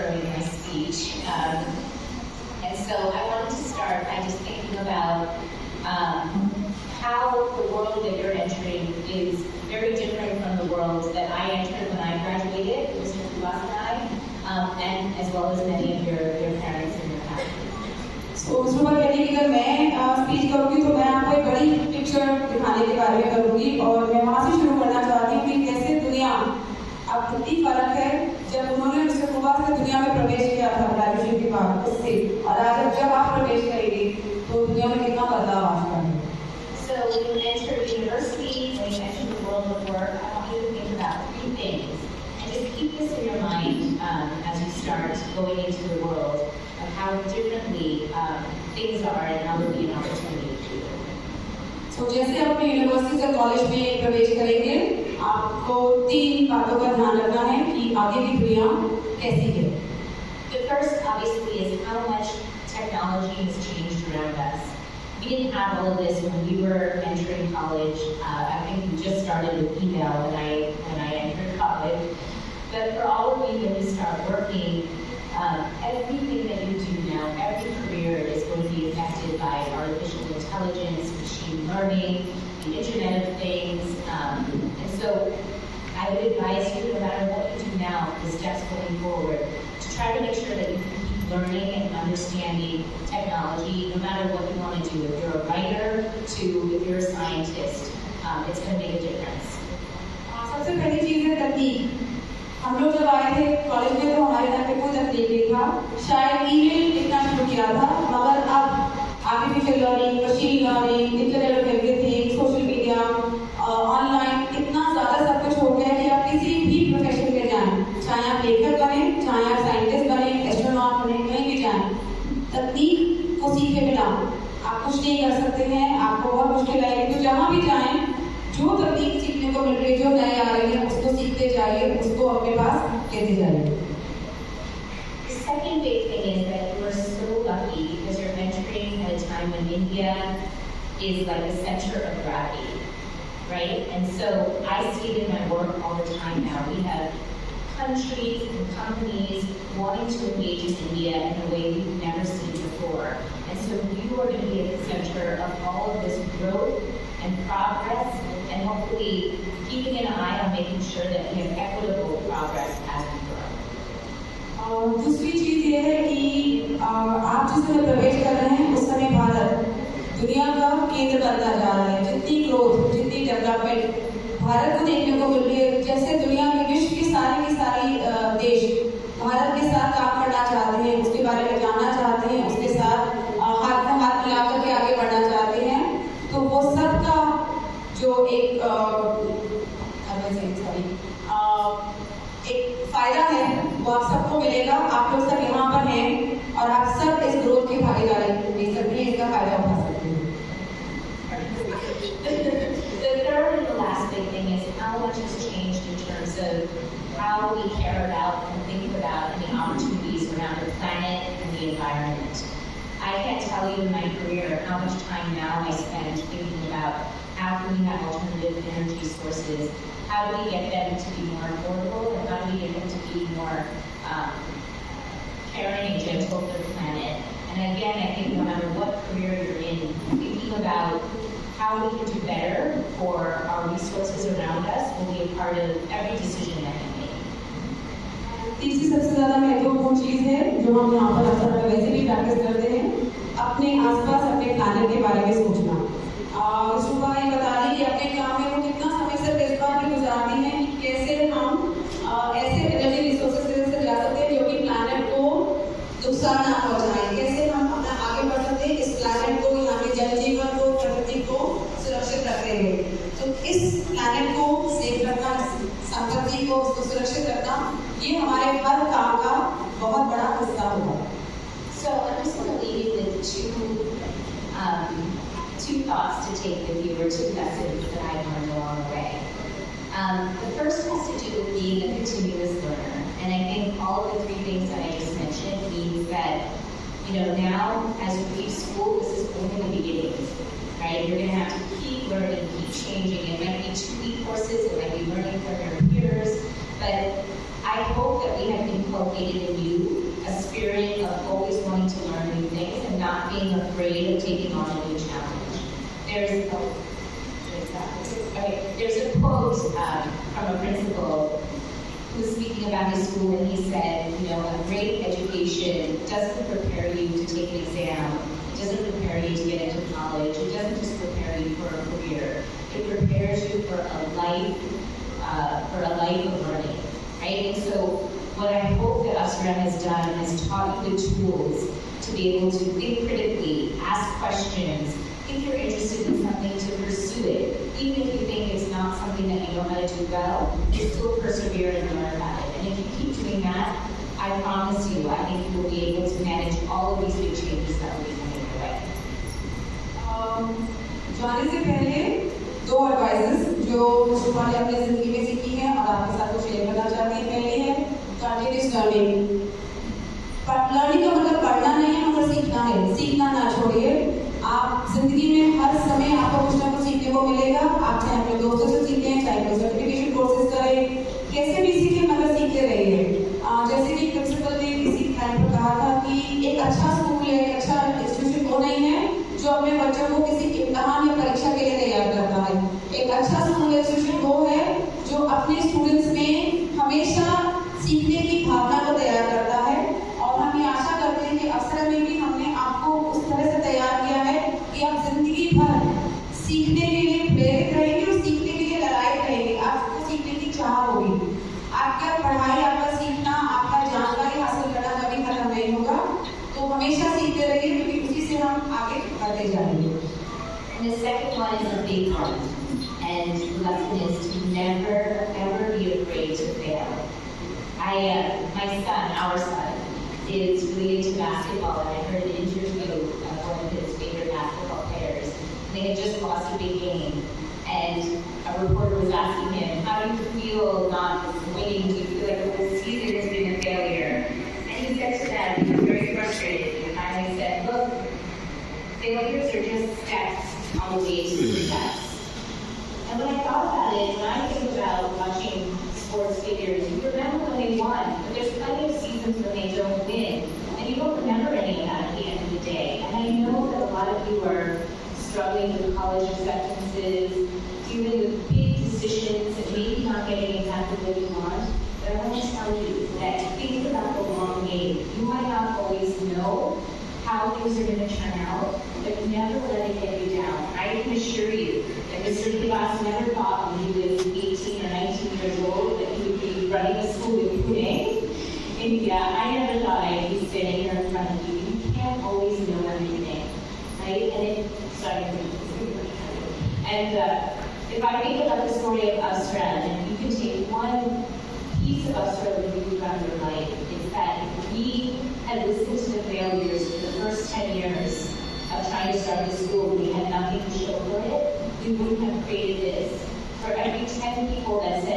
during my speech. And so I wanted to start by just thinking about how the world that you're entering is very different from the world that I entered when I graduated, Mr. Kubas and I, and as well as many of your parents and your family. तो उसमें बात कहती है कि अगर मैं speech करूँगी तो मैं आपको एक बड़ी पिक्चर दिखाने के बारे में करूँगी और मैं वहाँ से शुरू करना चाहती हूँ कि कैसे दुनिया अब कितनी फर्क है जब उन्होंने मिस्टर कुबास ने दुनिया में प्रवेश किया था ग्रेजुएशन के बाद उससे और आज जब आप प्रवेश करेंगे तो दुनिया में कितना बदलाव आ चुका है. So when you enter university, when you enter the world of work, I want you to think about three things and just keep this in your mind as you start going into the world of how differently things are and how will be an opportunity for you. So जैसे अपने university या college में प्रवेश करेंगे आपको 3 बातों का ध्यान रखना है कि आगे की दुनिया कैसी है. The first obviously is how much technology has changed around us. We didn't have all of this when we were entering college. I think we just started with email when I entered college. But for all of you when you start working, everything that you do now, every career is going to be affected by artificial intelligence, machine learning, the Internet of Things. And so I would advise you, no matter what you do now, the steps going forward, to try to make sure that you can keep learning and understanding technology, no matter what you want to do. If you're a writer to if you're a scientist, it's going to make a difference. सबसे पहली चीज़ है तकनीक. हम लोग जब आए थे college में तो हमारे टाइम पे कोई तकनीक नहीं था. शायद ईमेल लिखना शुरू किया था मगर अब artificial learning, machine learning, internet of everything, social media, online इतना ज़्यादा सब कुछ हो गया है कि आप किसी भी प्रोफेशन में जाएं, चाहे आप लेखक बने, चाहे आप साइंटिस्ट बने, एस्ट्रोनॉट बने, कहीं भी जाएं, तकनीक को सीखे बिना आप कुछ नहीं कर सकते हैं. आपको बहुत मुश्किल आएगी. तो जहाँ भी जाएं जो तकनीक सीखने को मिल रही है, जो नए आ रही है, उसको सीखते जाइए, उसको अपने पास लेते जाइए. The second big thing is that you are so lucky because you're entering at a time when India is like the center of gravity, right? And so I see it in my work all the time now. We have countries and companies wanting to engage in India in a way we've never seen before. And so you are going to be at the center of all of this growth and progress, and hopefully keeping an eye on making sure that we have equitable progress as we grow. दूसरी चीज़ ये है कि आप जिस समय प्रवेश कर रहे हैं उस समय भारत दुनिया का केंद्र बनता जा रहा है. जितनी ग्रोथ, जितनी डेवलपमेंट भारत को देखने को मिल रही है, जैसे दुनिया के विश्व की सारी देश भारत के साथ काम करना चाहते हैं, उसके बारे में जानना चाहते हैं, उसके साथ हाथ में हाथ मिलाकर के आगे बढ़ना चाहते हैं. तो वो सबका जो एक फायदा है वो आप सबको मिलेगा. आप लोग सब यहाँ पर हैं और आप सब इस ग्रोथ की भागीदारी ले सकते हैं, इसका फायदा उठा सकते हैं. The third and the last big thing is how much has changed in terms of how we care about and think about any opportunities around the planet and the environment. I can't tell you in my career how much time now I spend thinking about how can we have alternative energy sources, how do we get them to be more affordable, and how do we get them to be more caring and gentle for the planet. And again, I think no matter what career you're in, thinking about how we can do better for our resources around us will be a part of every decision that we make. तीसरी सबसे ज़्यादा महत्वपूर्ण चीज़ है जो हम यहाँ पर अक्सर वैसे भी प्रैक्टिस करते हैं, अपने आसपास अपने प्लानिट के बारे में सोचना. सुबह ये बता दी कि अपने काम में वो कितना समय से इस बार भी गुजारती हैं कि कैसे हम ऐसे एनर्जी रिसोर्सेज से जा सकते हैं जो कि प्लानिट को नुकसान ना पहुँचाए. कैसे हम अपना आगे बढ़ सकते हैं इस प्लानिट को, यहाँ के जनजीवन को, प्रकृति को सुरक्षित रखते हुए. तो इस प्लानिट को सेफ रखना, संपत्ति को उसको सुरक्षित रखना, ये हमारे हर काम का बहुत बड़ा हिस्सा होगा. So I'm just going to leave you with two thoughts to take with you, or two lessons that I've learned along the way. The first has to do with being a continuous learner, and I think all of the three things that I just mentioned means that, now as you leave school, this is only the beginning, right? You're going to have to keep learning, keep changing. It might be 2-week courses, it might be learning from your peers, but I hope that we have been inculcated in you a spirit of always wanting to learn new things and not being afraid of taking on a new challenge. There's a quote from a principal who was speaking about his school, and he said, a great education doesn't prepare you to take an exam, it doesn't prepare you to get into college, it doesn't just prepare you for a career, it prepares you for a life of learning, right? And so what I hope that Asra has done is taught you the tools to be able to think critically, ask questions. If you're interested in something, to pursue it. Even if you think it's not something that you know how to do well, you still persevere and learn about it. And if you keep doing that, I promise you, I think you will be able to manage all of these big changes that will be coming your way. जाने से पहले दो advices जो सुबह ने अपनी जिंदगी में सीखी हैं और आपके साथ को शेयर करना चाहते हैं। पहली है कंटिन्यूअस लर्निंग। लर्निंग का मतलब पढ़ना नहीं है, मगर सीखना है। सीखना ना छोड़िए। आप जिंदगी में हर समय आपको कुछ ना कुछ सीखने को मिलेगा। आप चाहे अपने दोस्तों से सीखें, चाहे कोई सर्टिफिकेशन कोर्सेज करें, कैसे भी सीखें, मगर सीखते रहिए। जैसे कि प्रिंसिपल ने किसी टाइम पर कहा था कि एक अच्छा स्कूल है, एक अच्छा इंस्टीट्यूशन वो नहीं है जो अपने बच्चों को किसी इम्तिहान या परीक्षा के लिए तैयार करता है। एक अच्छा स्कूल इंस्टीट्यूशन वो है जो अपने स्टूडेंट्स में हमेशा सीखने की भावना को तैयार करता है। और हम ये आशा करते हैं कि अवसर में भी हमने आपको उस तरह से तैयार किया है कि आप जिंदगी भर सीखने के लिए प्रेरित रहेंगे और सीखने के लिए ललायत रहेंगे। आपको सीखने की चाह होगी। आपका पढ़ाई, आपका सीखना, आपका जानकारी हासिल करना कभी खत्म नहीं होगा। तो हमेशा सीखते रहिए, क्योंकि उसी से हम आगे बढ़ते जाएंगे। And the second one is a big one, and the lesson is to never ever be afraid to fail. Our son, is really into basketball, and I heard an interview of one of his favorite basketball players. They had just lost a big game, and a reporter was asking him, "How do you feel not winning? Do you feel like the whole season has been a failure?" And he said to them, he was very frustrated. He finally said, "Look, failures are just steps on the way to success." And when I thought about it, when I think about watching sports figures, you remember when they won, but there's plenty of seasons when they don't win, and you don't remember any of that at the end of the day. And I know that a lot of you are struggling with college acceptances, dealing with big decisions, and maybe not getting exactly what you want. But I want to tell you that think about the long game. You might not always know how things are going to turn out, but never let it get you down. I can assure you that Mr. Kivas never thought when he was 18 or 19 years old that he would be running a school in Pune, India. I never thought I'd be standing here in front of you. You can't always know everything, right? If I think about the story of Asra, and you can take one piece of Asra with you throughout your life, is that if we had listened to the failures for the first 10 years of trying to start this school, we had nothing to show for it, we wouldn't have created this. For every 10 people that said,